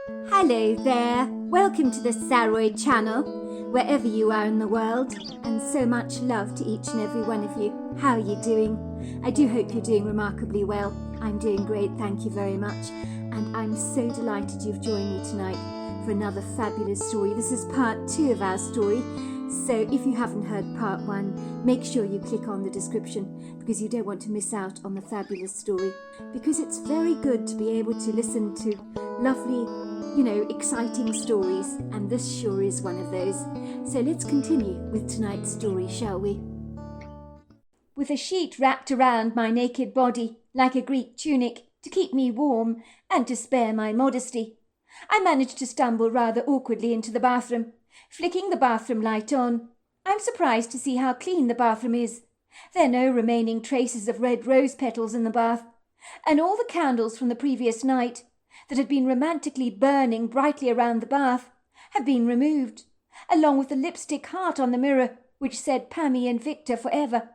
Hello there, welcome to the Saroy channel, wherever you are in the world, and so much love to each and every one of you. How are you doing? I do hope you're doing remarkably well. I'm doing great, thank you very much, and I'm so delighted you've joined me tonight for another fabulous story. This is part 2 of our story, so if you haven't heard part 1, make sure you click on the description because you don't want to miss out on the fabulous story, because it's very good to be able to listen to lovely, exciting stories, and this sure is one of those. So let's continue with tonight's story, shall we? With a sheet wrapped around my naked body, like a Greek tunic, to keep me warm and to spare my modesty, I managed to stumble rather awkwardly into the bathroom, flicking the bathroom light on. I'm surprised to see how clean the bathroom is. There are no remaining traces of red rose petals in the bath, and all the candles from the previous night that had been romantically burning brightly around the bath have been removed, along with the lipstick heart on the mirror which said Pammy and Victor forever.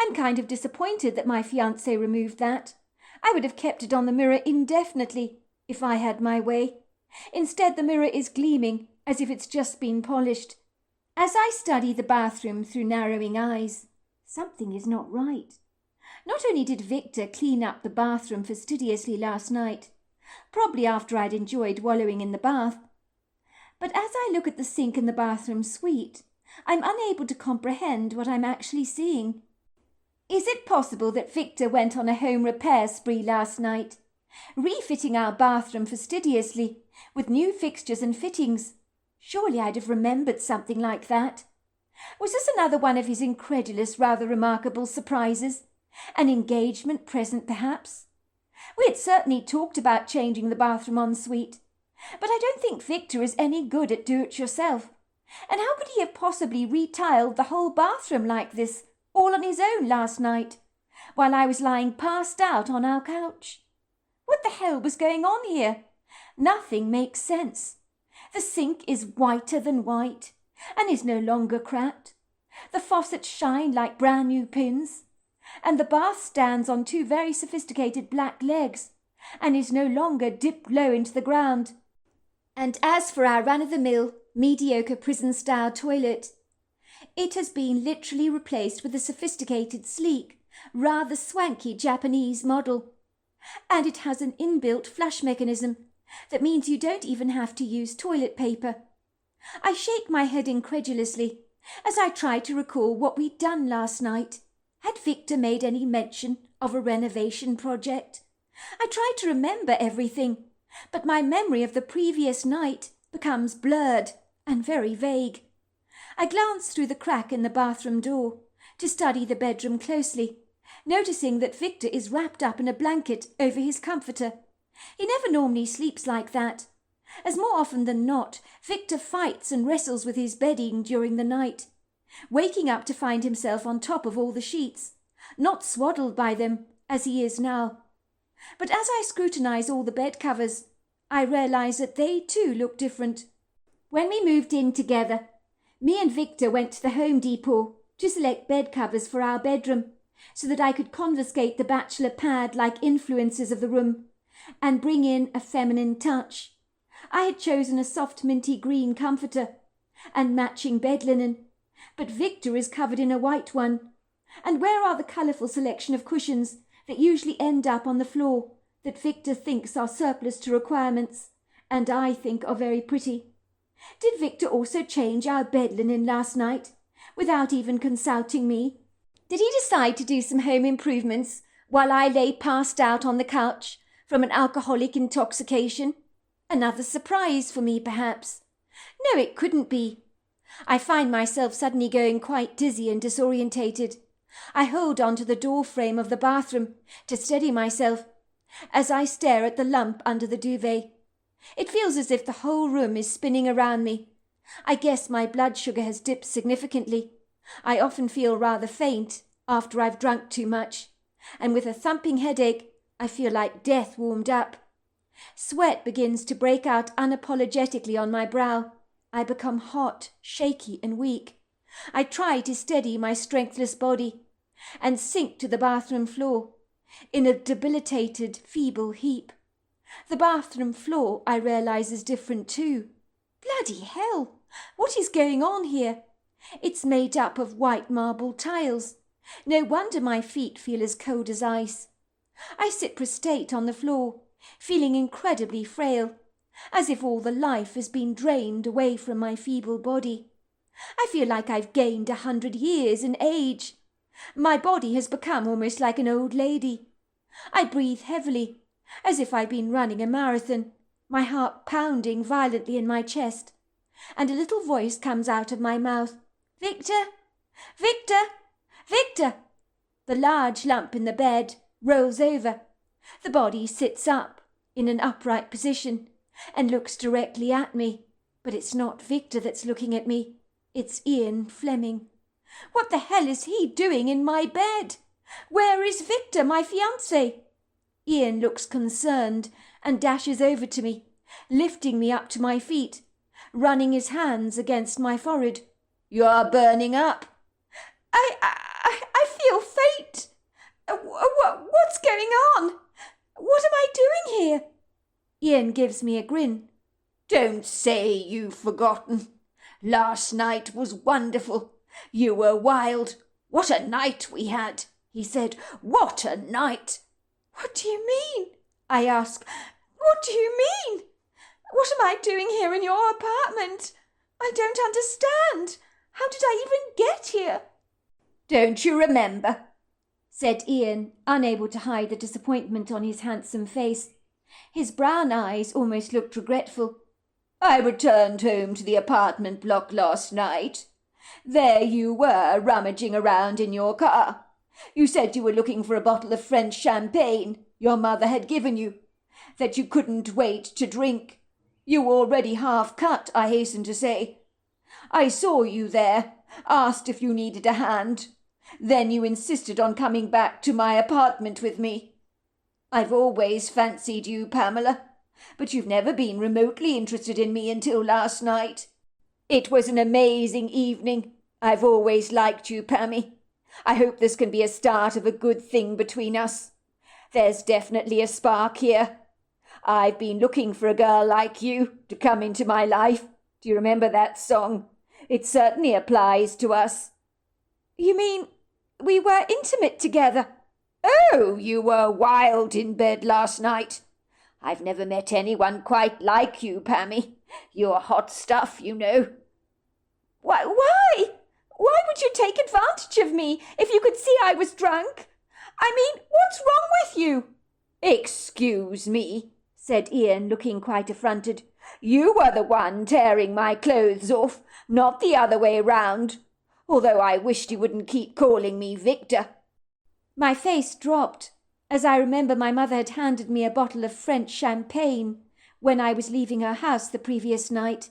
I'm kind of disappointed that my fiancé removed that. I would have kept it on the mirror indefinitely if I had my way. Instead, the mirror is gleaming as if it's just been polished. As I study the bathroom through narrowing eyes, something is not right. Not only did Victor clean up the bathroom fastidiously last night, probably after I'd enjoyed wallowing in the bath, but as I look at the sink in the bathroom suite, I'm unable to comprehend what I'm actually seeing. Is it possible that Victor went on a home repair spree last night, refitting our bathroom fastidiously with new fixtures and fittings? Surely I'd have remembered something like that. Was this another one of his incredulous, rather remarkable surprises? An engagement present, perhaps? We had certainly talked about changing the bathroom ensuite, but I don't think Victor is any good at do-it-yourself. And how could he have possibly retiled the whole bathroom like this, all on his own last night, while I was lying passed out on our couch? What the hell was going on here? Nothing makes sense. The sink is whiter than white, and is no longer cracked. The faucets shine like brand new pins, and the bath stands on 2 very sophisticated black legs, and is no longer dipped low into the ground. And as for our run-of-the-mill, mediocre prison-style toilet, it has been literally replaced with a sophisticated, sleek, rather swanky Japanese model. And it has an inbuilt flush mechanism that means you don't even have to use toilet paper. I shake my head incredulously as I try to recall what we'd done last night. Had Victor made any mention of a renovation project? I try to remember everything, but my memory of the previous night becomes blurred and very vague. I glance through the crack in the bathroom door to study the bedroom closely, noticing that Victor is wrapped up in a blanket over his comforter. He never normally sleeps like that, as more often than not, Victor fights and wrestles with his bedding during the night, waking up to find himself on top of all the sheets, not swaddled by them as he is now. But as I scrutinize all the bed covers, I realize that they too look different. When we moved in together, me and Victor went to the Home Depot to select bed covers for our bedroom, so that I could confiscate the bachelor pad-like influences of the room and bring in a feminine touch. I had chosen a soft minty green comforter and matching bed linen, but Victor is covered in a white one. And where are the colourful selection of cushions that usually end up on the floor that Victor thinks are surplus to requirements, and I think are very pretty? Did Victor also change our bed linen last night, without even consulting me? Did he decide to do some home improvements while I lay passed out on the couch from an alcoholic intoxication? Another surprise for me, perhaps. No, it couldn't be. I find myself suddenly going quite dizzy and disorientated. I hold on to the door frame of the bathroom to steady myself as I stare at the lump under the duvet. It feels as if the whole room is spinning around me. I guess my blood sugar has dipped significantly. I often feel rather faint after I've drunk too much, and with a thumping headache, I feel like death warmed up. Sweat begins to break out unapologetically on my brow. I become hot, shaky, and weak. I try to steady my strengthless body and sink to the bathroom floor in a debilitated, feeble heap. The bathroom floor, I realise, is different too. Bloody hell! What is going on here? It's made up of white marble tiles. No wonder my feet feel as cold as ice. I sit prostrate on the floor, feeling incredibly frail, as if all the life has been drained away from my feeble body. I feel like I've gained 100 years in age. My body has become almost like an old lady. I breathe heavily, as if I'd been running a marathon, my heart pounding violently in my chest, and a little voice comes out of my mouth. Victor! Victor! Victor! The large lump in the bed rolls over. The body sits up in an upright position and looks directly at me. But it's not Victor that's looking at me. It's Ian Fleming. What the hell is he doing in my bed? Where is Victor, my fiancé? Ian looks concerned and dashes over to me, lifting me up to my feet, running his hands against my forehead. You're burning up. I feel faint. What's going on? What am I doing here? Ian gives me a grin. Don't say you've forgotten. Last night was wonderful. You were wild. What a night we had, he said. What a night. What do you mean? I ask. What do you mean? What am I doing here in your apartment? I don't understand. How did I even get here? Don't you remember? Said Ian, unable to hide the disappointment on his handsome face. His brown eyes almost looked regretful. I returned home to the apartment block last night. There you were, rummaging around in your car. You said you were looking for a bottle of French champagne your mother had given you, that you couldn't wait to drink. You were already half cut, I hasten to say. I saw you there, asked if you needed a hand. Then you insisted on coming back to my apartment with me. I've always fancied you, Pamela, but you've never been remotely interested in me until last night. It was an amazing evening. I've always liked you, Pammy. I hope this can be a start of a good thing between us. There's definitely a spark here. I've been looking for a girl like you to come into my life. Do you remember that song? It certainly applies to us. You mean we were intimate together? Oh, you were wild in bed last night. I've never met anyone quite like you, Pammy. You're hot stuff, you know. Why? Why would you take advantage of me if you could see I was drunk? I mean, what's wrong with you? Excuse me, said Ian, looking quite affronted. You were the one tearing my clothes off, not the other way round. Although I wished you wouldn't keep calling me Victor. My face dropped, as I remember my mother had handed me a bottle of French champagne when I was leaving her house the previous night.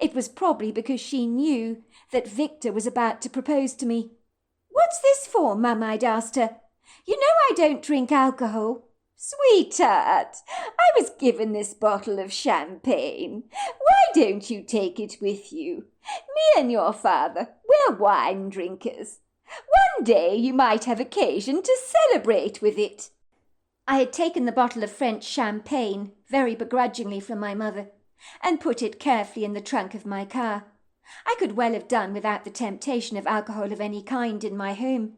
It was probably because she knew that Victor was about to propose to me. What's this for, Mum? I'd asked her. You know I don't drink alcohol. Sweetheart, I was given this bottle of champagne. Why don't you take it with you? Me and your father, we're wine drinkers. One day you might have occasion to celebrate with it. I had taken the bottle of French champagne very begrudgingly from my mother and put it carefully in the trunk of my car. I could well have done without the temptation of alcohol of any kind in my home,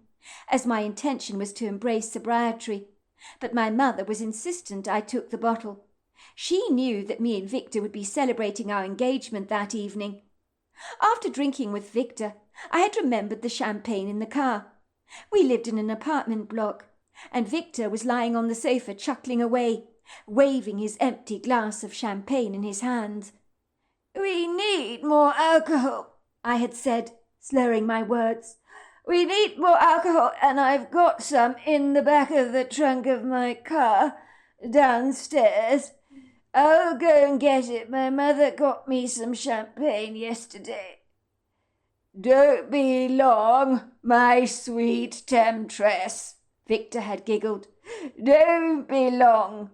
as my intention was to embrace sobriety, but my mother was insistent I took the bottle. She knew that me and Victor would be celebrating our engagement that evening. After drinking with Victor, I had remembered the champagne in the car. We lived in an apartment block, and Victor was lying on the sofa chuckling away, waving his empty glass of champagne in his hand. We need more alcohol, I had said, slurring my words. We need more alcohol, and I've got some in the back of the trunk of my car, downstairs. I'll go and get it. My mother got me some champagne yesterday. Don't be long, my sweet temptress, Victor had giggled. Don't be long.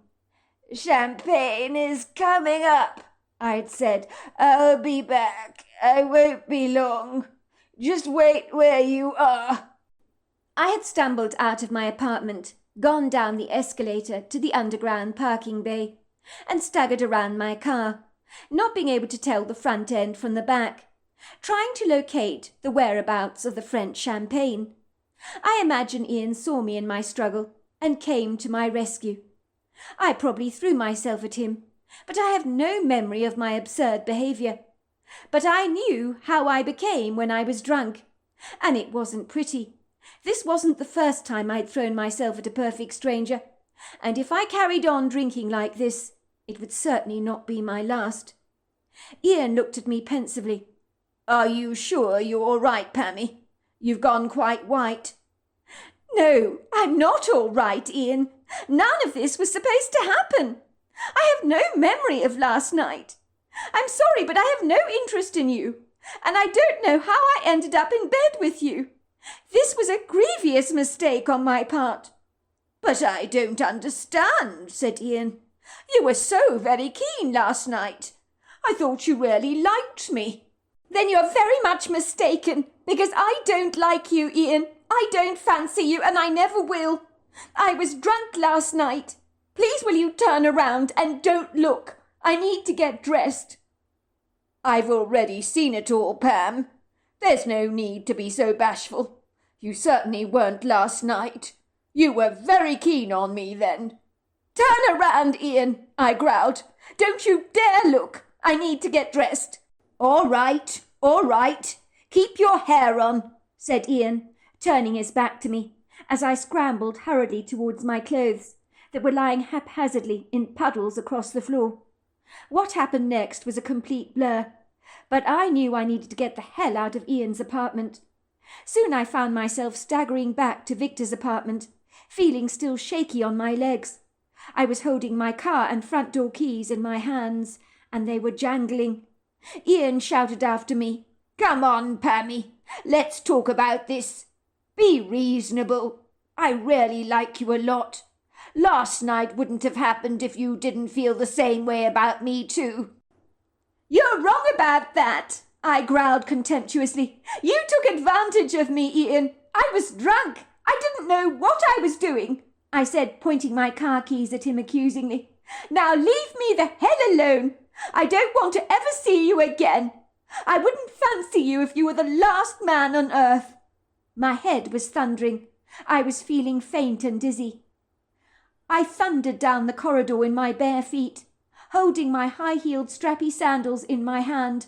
Champagne is coming up, I'd said. I'll be back. I won't be long. Just wait where you are. I had stumbled out of my apartment, gone down the escalator to the underground parking bay, and staggered around my car, not being able to tell the front end from the back, trying to locate the whereabouts of the French champagne. I imagine Ian saw me in my struggle and came to my rescue. I probably threw myself at him, but I have no memory of my absurd behaviour. But I knew how I became when I was drunk, and it wasn't pretty. This wasn't the first time I'd thrown myself at a perfect stranger, and if I carried on drinking like this, it would certainly not be my last. Ian looked at me pensively. "Are you sure you're all right, Pammy? You've gone quite white." "No, I'm not all right, Ian. None of this was supposed to happen. I have no memory of last night. I'm sorry, but I have no interest in you, and I don't know how I ended up in bed with you. This was a grievous mistake on my part." "But I don't understand," said Ian. "You were so very keen last night. I thought you really liked me." "Then you're very much mistaken, because I don't like you, Ian. I don't fancy you, and I never will. I was drunk last night. Please will you turn around and don't look. I need to get dressed." "I've already seen it all, Pam. There's no need to be so bashful. You certainly weren't last night. You were very keen on me then." "Turn around, Ian," I growled. "Don't you dare look. I need to get dressed." All right. Keep your hair on," said Ian, turning his back to me, as I scrambled hurriedly towards my clothes that were lying haphazardly in puddles across the floor. What happened next was a complete blur, but I knew I needed to get the hell out of Ian's apartment. Soon I found myself staggering back to Victor's apartment, feeling still shaky on my legs. I was holding my car and front door keys in my hands, and they were jangling. Ian shouted after me, "Come on, Pammy, let's talk about this. Be reasonable. I really like you a lot. Last night wouldn't have happened if you didn't feel the same way about me too." "You're wrong about that," I growled contemptuously. "You took advantage of me, Ian. I was drunk. I didn't know what I was doing," I said, pointing my car keys at him accusingly. "Now leave me the hell alone. I don't want to ever see you again. I wouldn't fancy you if you were the last man on earth." My head was thundering. I was feeling faint and dizzy. I thundered down the corridor in my bare feet, holding my high-heeled strappy sandals in my hand.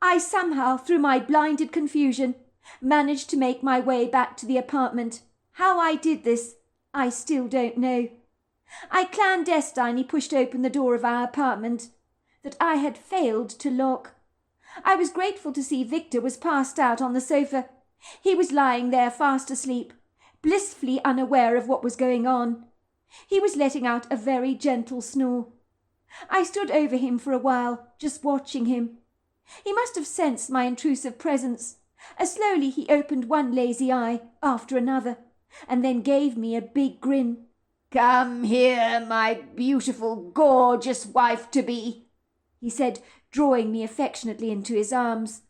I somehow, through my blinded confusion, managed to make my way back to the apartment. How I did this, I still don't know. I clandestinely pushed open the door of our apartment that I had failed to lock. I was grateful to see Victor was passed out on the sofa. He was lying there fast asleep, blissfully unaware of what was going on. He was letting out a very gentle snore. I stood over him for a while, just watching him. He must have sensed my intrusive presence, as slowly he opened one lazy eye after another, and then gave me a big grin. "Come here, my beautiful, gorgeous wife-to-be," he said, drawing me affectionately into his arms.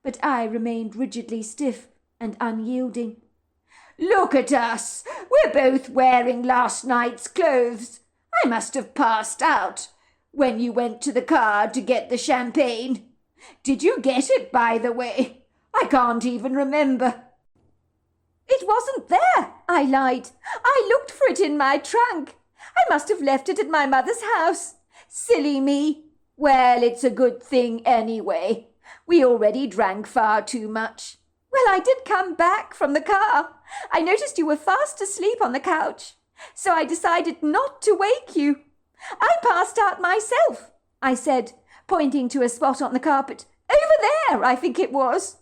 But I remained rigidly stiff and unyielding. "Look at us. We're both wearing last night's clothes. I must have passed out when you went to the car to get the champagne. Did you get it, by the way? I can't even remember." "It wasn't there," I lied. "I looked for it in my trunk. I must have left it at my mother's house. Silly me. Well, it's a good thing anyway. We already drank far too much." "Well, I did come back from the car. I noticed you were fast asleep on the couch, so I decided not to wake you. I passed out myself," I said, pointing to a spot on the carpet. "Over there, I think it was."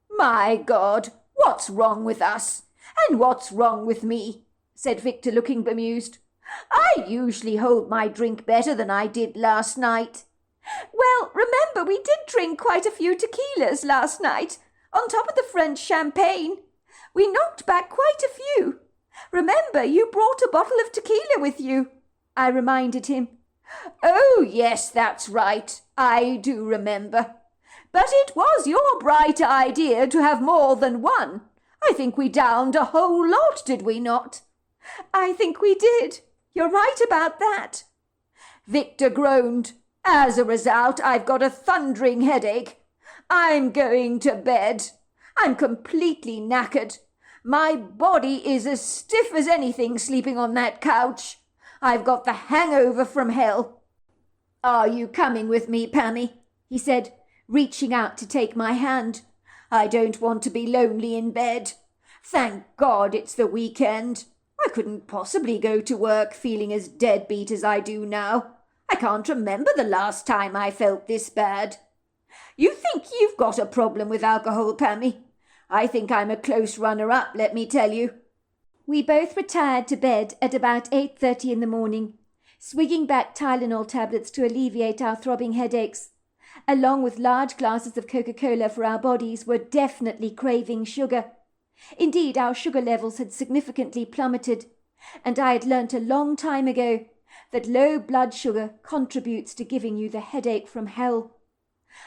"My God, what's wrong with us? And what's wrong with me?" said Victor, looking bemused. "I usually hold my drink better than I did last night." "Well, remember, we did drink quite a few tequilas last night, on top of the French champagne. We knocked back quite a few. Remember, you brought a bottle of tequila with you," I reminded him. "Oh, yes, that's right. I do remember. But it was your bright idea to have more than one. I think we downed a whole lot, did we not?" "I think we did. You're right about that." Victor groaned. "As a result, I've got a thundering headache. I'm going to bed. I'm completely knackered. My body is as stiff as anything sleeping on that couch. I've got the hangover from hell." "Are you coming with me, Pammy?" he said, reaching out to take my hand. "I don't want to be lonely in bed. Thank God it's the weekend. I couldn't possibly go to work feeling as deadbeat as I do now. I can't remember the last time I felt this bad. You think you've got a problem with alcohol, Pammy? I think I'm a close runner-up, let me tell you." We both retired to bed at about 8:30 in the morning, swigging back Tylenol tablets to alleviate our throbbing headaches. Along with large glasses of Coca-Cola, for our bodies were definitely craving sugar. Indeed, our sugar levels had significantly plummeted, and I had learnt a long time ago that low blood sugar contributes to giving you the headache from hell.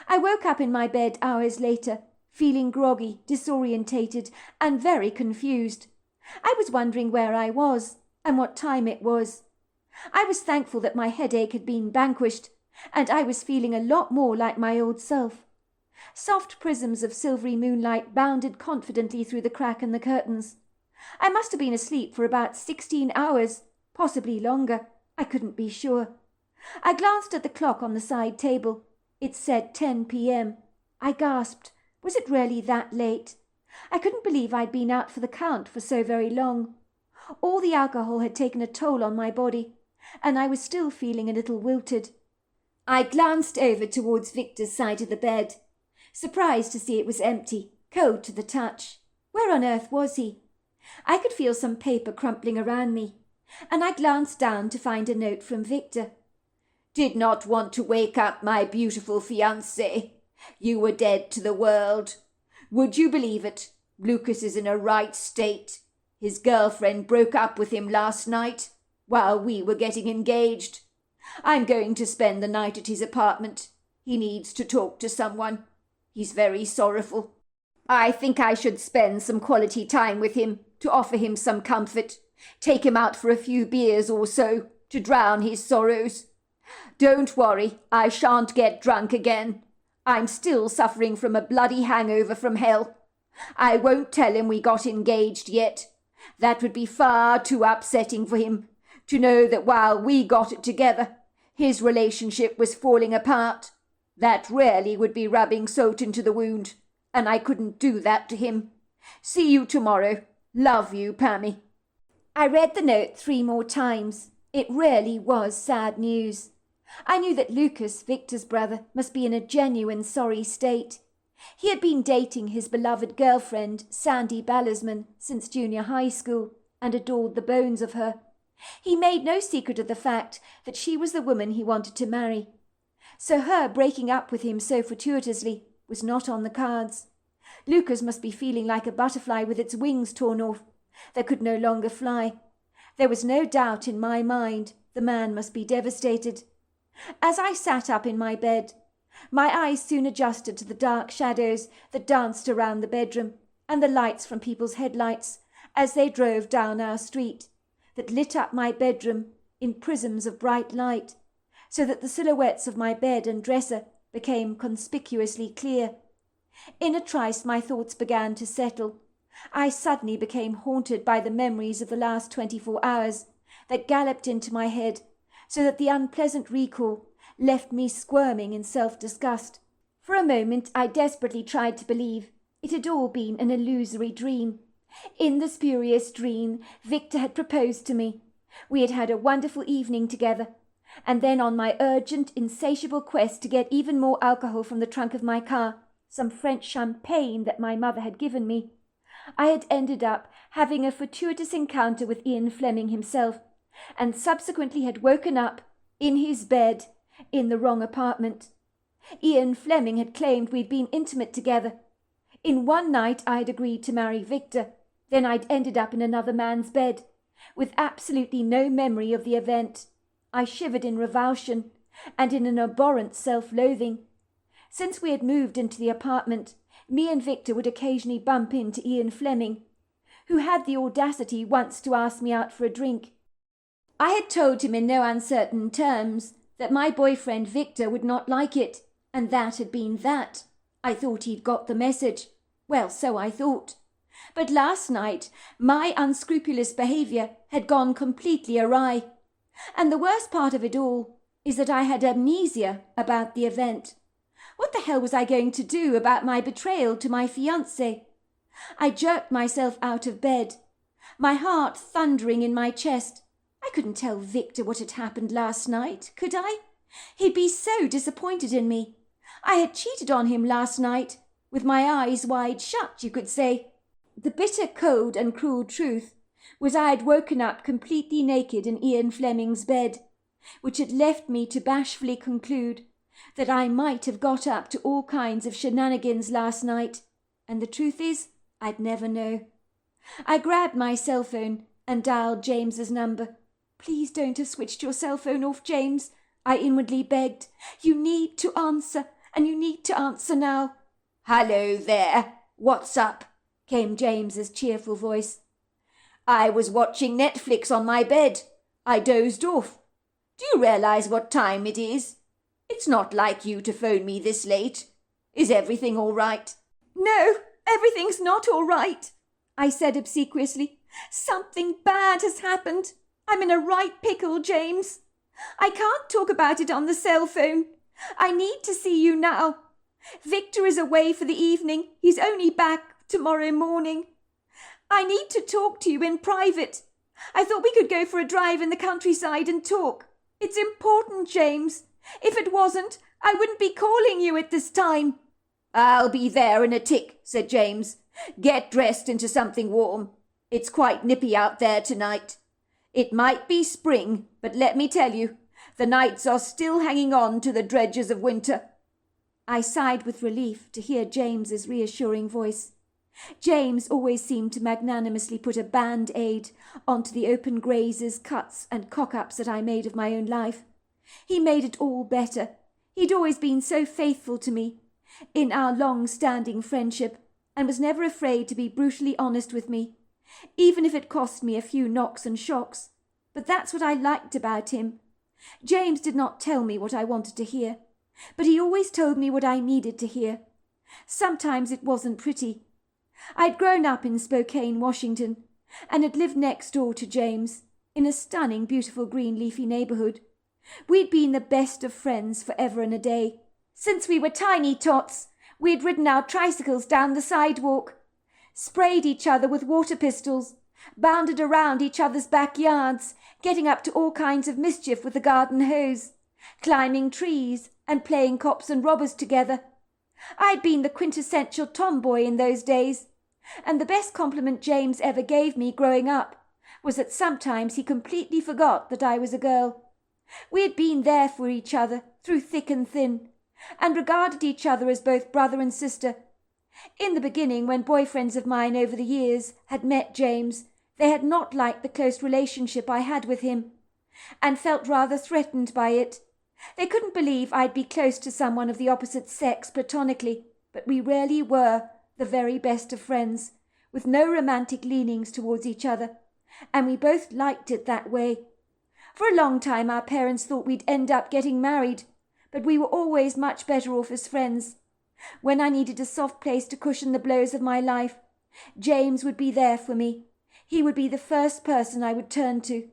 I woke up in my bed hours later, feeling groggy, disorientated, and very confused. I was wondering where I was and what time it was. I was thankful that my headache had been vanquished, and I was feeling a lot more like my old self. Soft prisms of silvery moonlight bounded confidently through the crack in the curtains. I must have been asleep for about 16 hours, possibly longer. I couldn't be sure. I glanced at the clock on the side table. It said 10 p.m. I gasped. Was it really that late? I couldn't believe I'd been out for the count for so very long. All the alcohol had taken a toll on my body, and I was still feeling a little wilted. I glanced over towards Victor's side of the bed, surprised to see it was empty, cold to the touch. Where on earth was he? I could feel some paper crumpling around me, and I glanced down to find a note from Victor. "Did not want to wake up my beautiful fiancé. You were dead to the world. Would you believe it? Lucas is in a right state. His girlfriend broke up with him last night while we were getting engaged. I'm going to spend the night at his apartment. He needs to talk to someone. He's very sorrowful. I think I should spend some quality time with him to offer him some comfort, take him out for a few beers or so to drown his sorrows. Don't worry, I shan't get drunk again. I'm still suffering from a bloody hangover from hell. I won't tell him we got engaged yet. That would be far too upsetting for him, to know that while we got it together, his relationship was falling apart. That really would be rubbing salt into the wound, and I couldn't do that to him. See you tomorrow. Love you, Pammy." I read the note 3 more times. It really was sad news. I knew that Lucas, Victor's brother, must be in a genuine sorry state. He had been dating his beloved girlfriend, Sandy Ballersman, since junior high school, and adored the bones of her. He made no secret of the fact that she was the woman he wanted to marry. So her breaking up with him so fortuitously was not on the cards. Lucas must be feeling like a butterfly with its wings torn off, that could no longer fly. There was no doubt in my mind the man must be devastated. As I sat up in my bed, my eyes soon adjusted to the dark shadows that danced around the bedroom and the lights from people's headlights as they drove down our street, that lit up my bedroom in prisms of bright light, so that the silhouettes of my bed and dresser became conspicuously clear. In a trice my thoughts began to settle. I suddenly became haunted by the memories of the last 24 hours that galloped into my head, so that the unpleasant recall left me squirming in self-disgust. For a moment I desperately tried to believe it had all been an illusory dream. In the spurious dream, Victor had proposed to me. We had had a wonderful evening together, and then on my urgent, insatiable quest to get even more alcohol from the trunk of my car, some French champagne that my mother had given me, I had ended up having a fortuitous encounter with Ian Fleming himself, and subsequently had woken up in his bed in the wrong apartment. Ian Fleming had claimed we'd been intimate together. In one night I had agreed to marry Victor, then I'd ended up in another man's bed, with absolutely no memory of the event. I shivered in revulsion and in an abhorrent self-loathing. Since we had moved into the apartment, me and Victor would occasionally bump into Ian Fleming, who had the audacity once to ask me out for a drink. I had told him in no uncertain terms that my boyfriend Victor would not like it, and that had been that. I thought he'd got the message. Well, so I thought. But last night my unscrupulous behaviour had gone completely awry. And the worst part of it all is that I had amnesia about the event. What the hell was I going to do about my betrayal to my fiancé? I jerked myself out of bed, my heart thundering in my chest. I couldn't tell Victor what had happened last night, could I? He'd be so disappointed in me. I had cheated on him last night, with my eyes wide shut, you could say. The bitter, cold and cruel truth was I had woken up completely naked in Ian Fleming's bed, which had left me to bashfully conclude that I might have got up to all kinds of shenanigans last night, and the truth is, I'd never know. I grabbed my cell phone and dialed James's number. "Please don't have switched your cell phone off, James," I inwardly begged. "You need to answer, and you need to answer now." "Hello there. What's up?" came James's cheerful voice. "I was watching Netflix on my bed. I dozed off. Do you realise what time it is? It's not like you to phone me this late. Is everything all right?" "No, everything's not all right," I said obsequiously. "Something bad has happened. I'm in a right pickle, James. I can't talk about it on the cell phone. I need to see you now. Victor is away for the evening. He's only back tomorrow morning. I need to talk to you in private. I thought we could go for a drive in the countryside and talk. It's important, James. If it wasn't, I wouldn't be calling you at this time." "I'll be there in a tick," said James. "Get dressed into something warm. It's quite nippy out there tonight. It might be spring, but let me tell you, the nights are still hanging on to the dredges of winter." I sighed with relief to hear James's reassuring voice. James always seemed to magnanimously put a band-aid onto the open grazes, cuts and cock-ups that I made of my own life. He made it all better. He'd always been so faithful to me in our long-standing friendship, and was never afraid to be brutally honest with me, even if it cost me a few knocks and shocks. But that's what I liked about him. James did not tell me what I wanted to hear, but he always told me what I needed to hear. Sometimes it wasn't pretty. I'd grown up in Spokane, Washington, and had lived next door to James, in a stunning, beautiful green leafy neighbourhood. We'd been the best of friends forever and a day. Since we were tiny tots, we'd ridden our tricycles down the sidewalk, sprayed each other with water pistols, bounded around each other's backyards, getting up to all kinds of mischief with the garden hose, climbing trees and playing cops and robbers together. I'd been the quintessential tomboy in those days, and the best compliment James ever gave me growing up was that sometimes he completely forgot that I was a girl. We had been there for each other through thick and thin, and regarded each other as both brother and sister. In the beginning, when boyfriends of mine over the years had met James, they had not liked the close relationship I had with him, and felt rather threatened by it. They couldn't believe I'd be close to someone of the opposite sex platonically, but we really were the very best of friends, with no romantic leanings towards each other, and we both liked it that way. For a long time our parents thought we'd end up getting married, but we were always much better off as friends. When I needed a soft place to cushion the blows of my life, James would be there for me. He would be the first person I would turn to.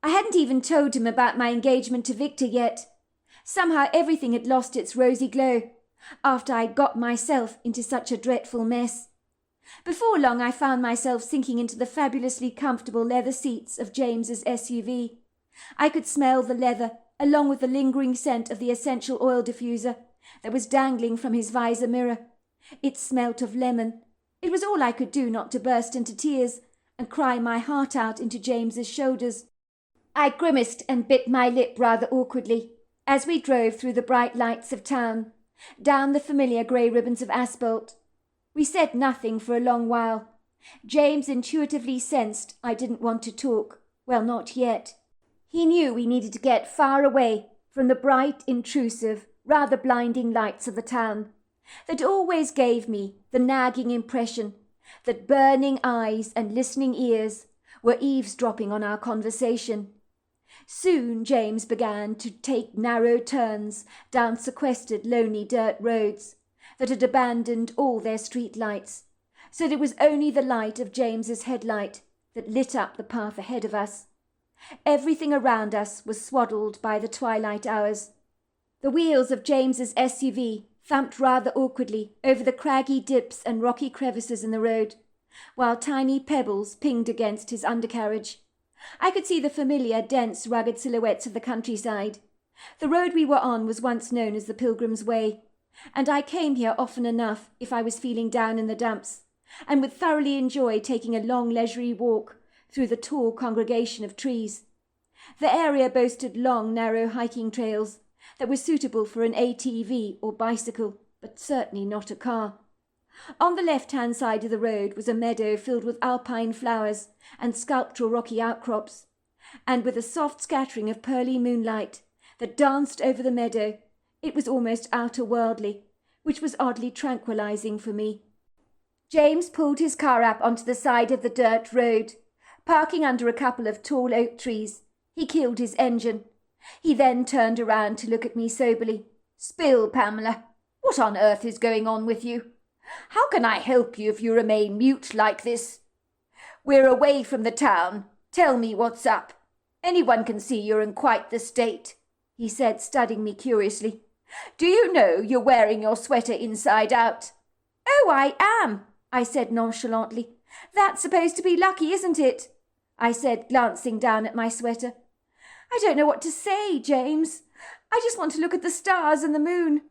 I hadn't even told him about my engagement to Victor yet. Somehow everything had lost its rosy glow after I'd got myself into such a dreadful mess. Before long I found myself sinking into the fabulously comfortable leather seats of James's SUV. I could smell the leather, along with the lingering scent of the essential oil diffuser that was dangling from his visor mirror. It smelt of lemon. It was all I could do not to burst into tears and cry my heart out into James's shoulders. I grimaced and bit my lip rather awkwardly as we drove through the bright lights of town, down the familiar grey ribbons of asphalt. We said nothing for a long while. James intuitively sensed I didn't want to talk. Well, not yet. He knew we needed to get far away from the bright, intrusive, rather blinding lights of the town that always gave me the nagging impression that burning eyes and listening ears were eavesdropping on our conversation. Soon James began to take narrow turns down sequestered, lonely dirt roads that had abandoned all their street lights, so that it was only the light of James's headlight that lit up the path ahead of us. Everything around us was swaddled by the twilight hours. The wheels of James's SUV thumped rather awkwardly over the craggy dips and rocky crevices in the road, while tiny pebbles pinged against his undercarriage. I could see the familiar, dense, rugged silhouettes of the countryside. The road we were on was once known as the Pilgrim's Way, and I came here often enough if I was feeling down in the dumps, and would thoroughly enjoy taking a long leisurely walk through the tall congregation of trees. The area boasted long, narrow hiking trails that were suitable for an ATV or bicycle, but certainly not a car. On the left-hand side of the road was a meadow filled with alpine flowers and sculptural rocky outcrops, and with a soft scattering of pearly moonlight that danced over the meadow, it was almost outer-worldly, which was oddly tranquilizing for me. James pulled his car up onto the side of the dirt road. Parking under a couple of tall oak trees, he killed his engine. He then turned around to look at me soberly. "Spill, Pamela. What on earth is going on with you? How can I help you if you remain mute like this? We're away from the town. Tell me what's up. Anyone can see you're in quite the state," he said, studying me curiously. "Do you know you're wearing your sweater inside out?" "Oh, I am," I said nonchalantly. "That's supposed to be lucky, isn't it?" I said, glancing down at my sweater. "I don't know what to say, James. I just want to look at the stars and the moon.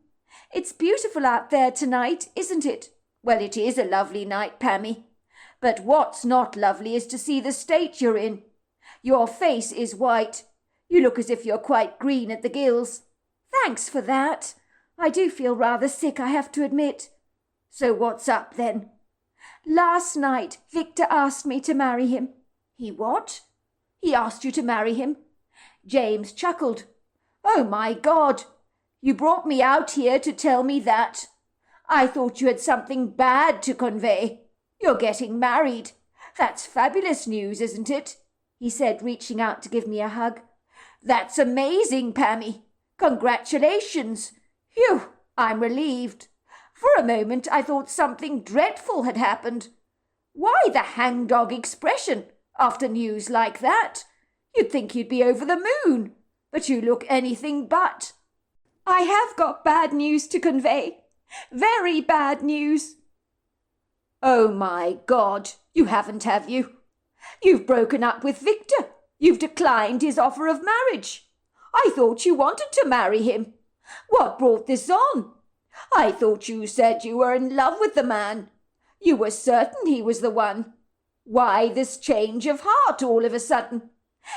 It's beautiful out there tonight, isn't it?" "Well, it is a lovely night, Pammy. But what's not lovely is to see the state you're in. Your face is white. You look as if you're quite green at the gills." "Thanks for that. I do feel rather sick, I have to admit." "So what's up then?" "Last night, Victor asked me to marry him." "He what? He asked you to marry him?" James chuckled. "Oh, my God! You brought me out here to tell me that? I thought you had something bad to convey. You're getting married. That's fabulous news, isn't it?" he said, reaching out to give me a hug. "That's amazing, Pammy. Congratulations. Phew, I'm relieved. For a moment I thought something dreadful had happened. Why the hangdog expression after news like that? You'd think you'd be over the moon, but you look anything but." "I have got bad news to convey. Very bad news." "Oh, my God, you haven't, have you? You've broken up with Victor. You've declined his offer of marriage. I thought you wanted to marry him. What brought this on? I thought you said you were in love with the man. You were certain he was the one. Why this change of heart all of a sudden?"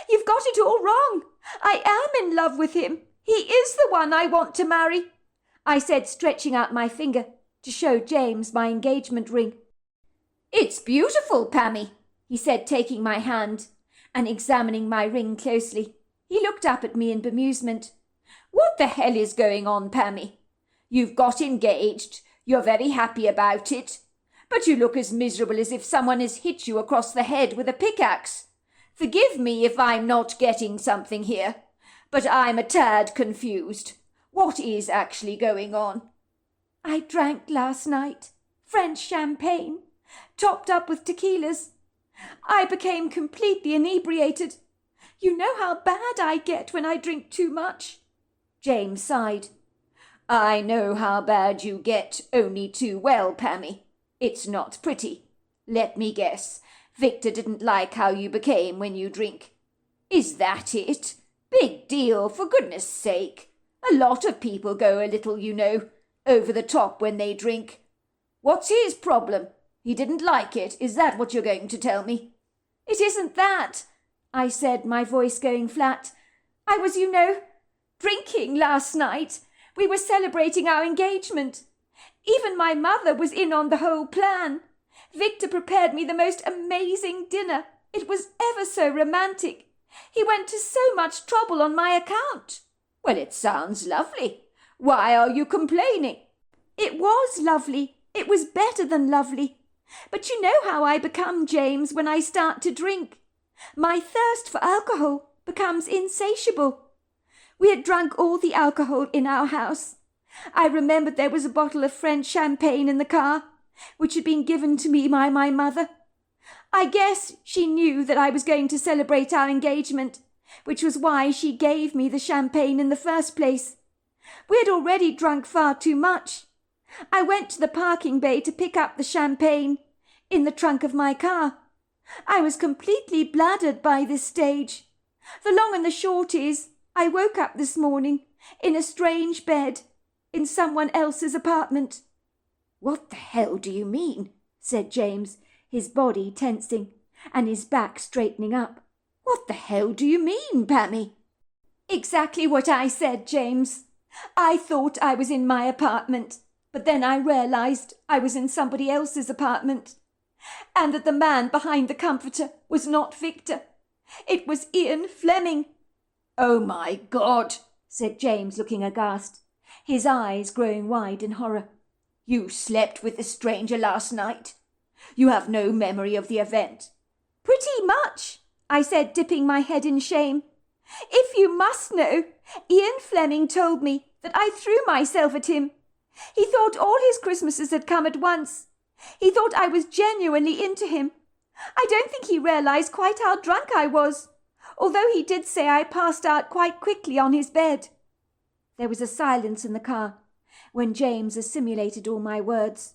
"You've got it all wrong. I am in love with him. He is the one I want to marry," I said, stretching out my finger to show James my engagement ring. "It's beautiful, Pammy," he said, taking my hand and examining my ring closely. He looked up at me in bemusement. "What the hell is going on, Pammy? You've got engaged. You're very happy about it. But you look as miserable as if someone has hit you across the head with a pickaxe. Forgive me if I'm not getting something here, but I'm a tad confused. What is actually going on?" "I drank last night. French champagne, topped up with tequilas. I became completely inebriated. You know how bad I get when I drink too much." James sighed. "I know how bad you get only too well, Pammy. It's not pretty. Let me guess. Victor didn't like how you became when you drink. Is that it? Big deal, for goodness sake. A lot of people go a little, you know, over the top when they drink. What's his problem? He didn't like it. Is that what you're going to tell me?" "It isn't that," I said, my voice going flat. "I was, you know, drinking last night. We were celebrating our engagement. Even my mother was in on the whole plan. Victor prepared me the most amazing dinner. It was ever so romantic. He went to so much trouble on my account." "Well, it sounds lovely. Why are you complaining?" "It was lovely. It was better than lovely. But you know how I become, James, when I start to drink. My thirst for alcohol becomes insatiable. We had drunk all the alcohol in our house. I remembered there was a bottle of French champagne in the car, which had been given to me by my mother. I guess she knew that I was going to celebrate our engagement, which was why she gave me the champagne in the first place. We had already drunk far too much. I went to the parking bay to pick up the champagne in the trunk of my car. I was completely bladdered by this stage. The long and the short is, I woke up this morning in a strange bed in someone else's apartment. "What the hell do you mean?" said James, his body tensing and his back straightening up. "What the hell do you mean, Pammy?" Exactly what I said, James. I thought I was in my apartment, but then I realized I was in somebody else's apartment, and that the man behind the comforter was not Victor. It was Ian Fleming. "Oh, my God," said James, looking aghast, his eyes growing wide in horror. "You slept with the stranger last night? You have no memory of the event?" "Pretty much," I said, dipping my head in shame. "If you must know, Ian Fleming told me that I threw myself at him. He thought all his Christmases had come at once. He thought I was genuinely into him. I don't think he realized quite how drunk I was, although he did say I passed out quite quickly on his bed." There was a silence in the car when James assimilated all my words.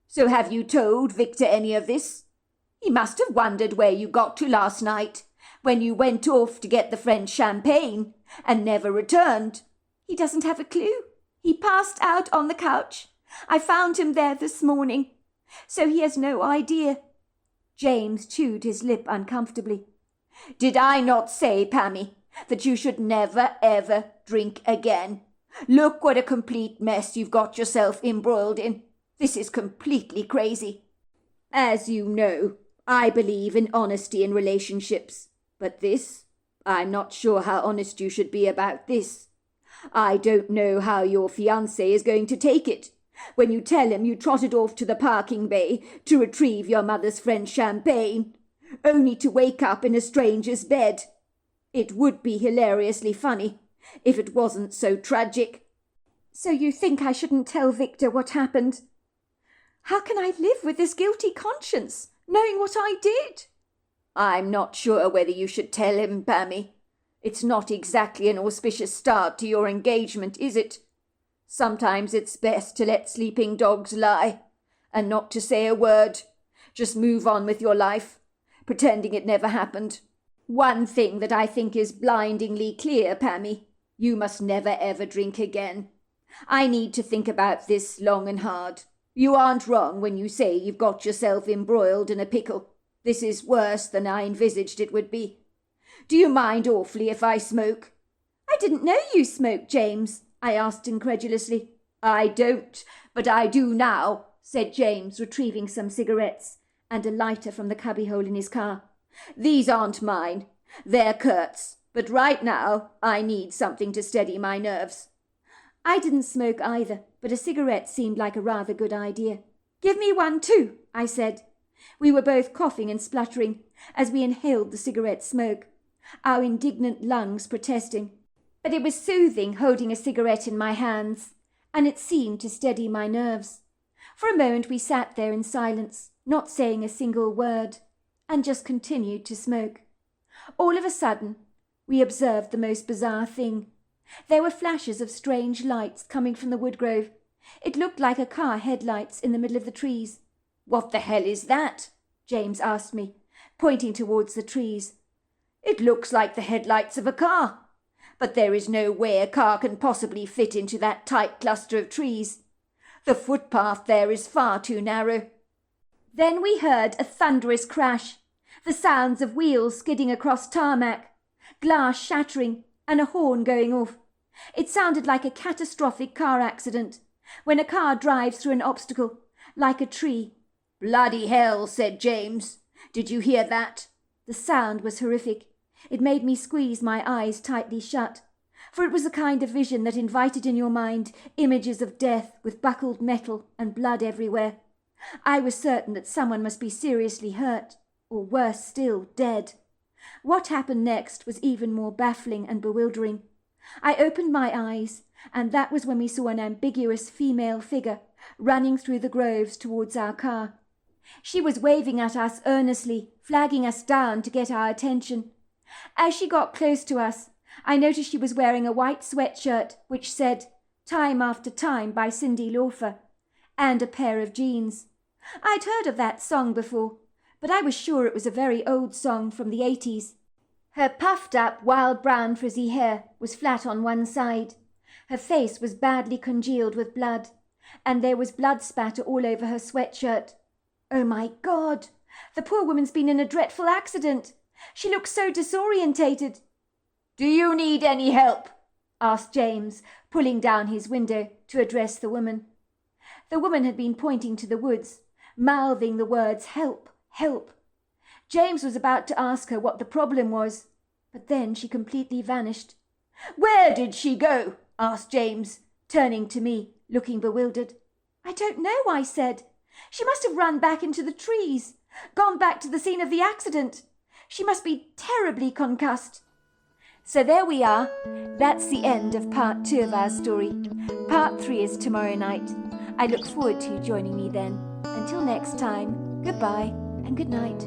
"So have you told Victor any of this? He must have wondered where you got to last night, when you went off to get the French champagne and never returned." "He doesn't have a clue. He passed out on the couch. I found him there this morning, so he has no idea." James chewed his lip uncomfortably. "Did I not say, Pammy, that you should never, ever drink again? Look what a complete mess you've got yourself embroiled in. This is completely crazy. As you know, I believe in honesty in relationships, but I'm not sure how honest you should be about this. I don't know how your fiancé is going to take it when you tell him you trotted off to the parking bay to retrieve your mother's French champagne, only to wake up in a stranger's bed. It would be hilariously funny if it wasn't so tragic." "So you think I shouldn't tell Victor what happened? How can I live with this guilty conscience, knowing what I did?" "I'm not sure whether you should tell him, Pammy. It's not exactly an auspicious start to your engagement, is it? Sometimes it's best to let sleeping dogs lie, and not to say a word. Just move on with your life, pretending it never happened. One thing that I think is blindingly clear, Pammy, you must never ever drink again. I need to think about this long and hard. You aren't wrong when you say you've got yourself embroiled in a pickle. This is worse than I envisaged it would be. Do you mind awfully if I smoke?" "I didn't know you smoked, James," I asked incredulously. "I don't, but I do now," said James, retrieving some cigarettes and a lighter from the cubbyhole in his car. "These aren't mine. They're Kurt's, but right now I need something to steady my nerves." I didn't smoke either, but a cigarette seemed like a rather good idea. "Give me one too," I said. We were both coughing and spluttering as we inhaled the cigarette smoke, our indignant lungs protesting. But it was soothing holding a cigarette in my hands, and it seemed to steady my nerves. For a moment we sat there in silence, not saying a single word, and just continued to smoke. All of a sudden, we observed the most bizarre thing. There were flashes of strange lights coming from the woodgrove. It looked like a car headlights in the middle of the trees. "What the hell is that?" James asked me, pointing towards the trees. "It looks like the headlights of a car, but there is no way a car can possibly fit into that tight cluster of trees. The footpath there is far too narrow." Then we heard a thunderous crash, the sounds of wheels skidding across tarmac, glass shattering, and a horn going off. It sounded like a catastrophic car accident, when a car drives through an obstacle, like a tree. "Bloody hell," said James. "Did you hear that?" The sound was horrific. It made me squeeze my eyes tightly shut, for it was the kind of vision that invited in your mind images of death with buckled metal and blood everywhere. I was certain that someone must be seriously hurt, or worse still, dead. What happened next was even more baffling and bewildering. I opened my eyes, and that was when we saw an ambiguous female figure running through the groves towards our car. She was waving at us earnestly, flagging us down to get our attention. As she got close to us, I noticed she was wearing a white sweatshirt which said "Time After Time" by Cyndi Lauper, and a pair of jeans. I'd heard of that song before, but I was sure it was a very old song from the 80s. Her puffed-up, wild brown frizzy hair was flat on one side. Her face was badly congealed with blood, and there was blood spatter all over her sweatshirt. Oh my God! The poor woman's been in a dreadful accident. She looks so disorientated. "Do you need any help?" asked James, pulling down his window to address the woman. The woman had been pointing to the woods, mouthing the words "help, help." James was about to ask her what the problem was, but then she completely vanished. "Where did she go?" asked James, turning to me, looking bewildered. "I don't know," I said. "She must have run back into the trees, gone back to the scene of the accident. She must be terribly concussed." So there we are. That's the end of part 2 of our story. Part 3 is tomorrow night. I look forward to you joining me then. Until next time, goodbye and good night.